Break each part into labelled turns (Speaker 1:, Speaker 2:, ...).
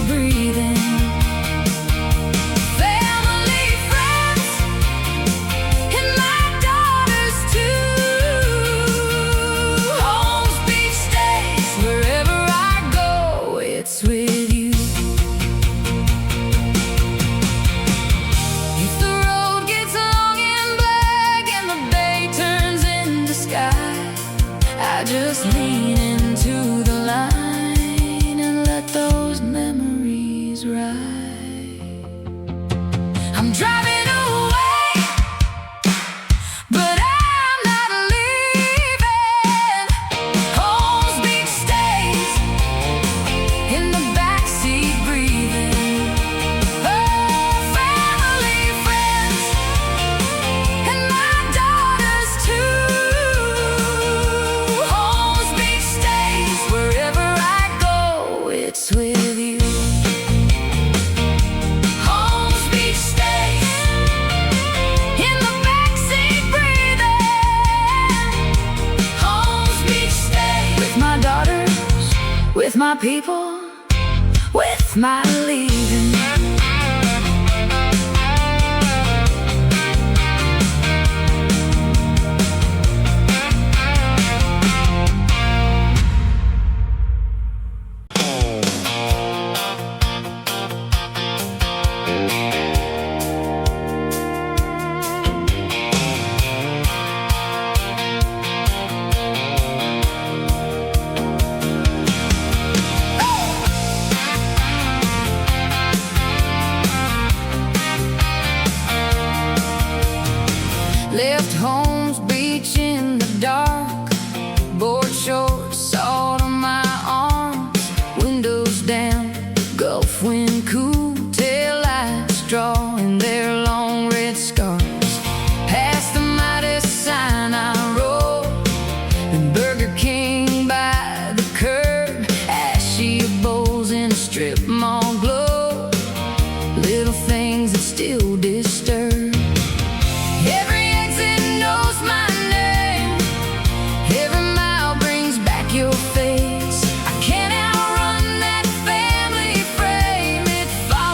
Speaker 1: breathing. Family, friends, and my daughters too. Holmes Beach stays wherever I go, it's with you. If the road gets long and black and the bay turns into sky, I just lean into the line and let those memories ride. I'm driving away, but I'm not leaving. Holmes Beach stays in the backseat breathing. Oh, family, friends, and my daughters too. Holmes Beach stays wherever I go, it's with you. Holmes Beach stays in the backseat breathing. Holmes Beach stays with my daughters, with my people, with my leaving. Left Holmes Beach in the dark, board shorts, salt on my arms, windows down, Gulf wind cool, tail lights drawing their long red scars. Past the mighty sign I roll, and Burger King by the curb, ashy bowls in a strip mall glow, little things that still disturb. Every exit knows my name, every mile brings back your face. I can't outrun that family frame, it follows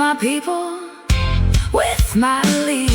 Speaker 1: my people, with my leader.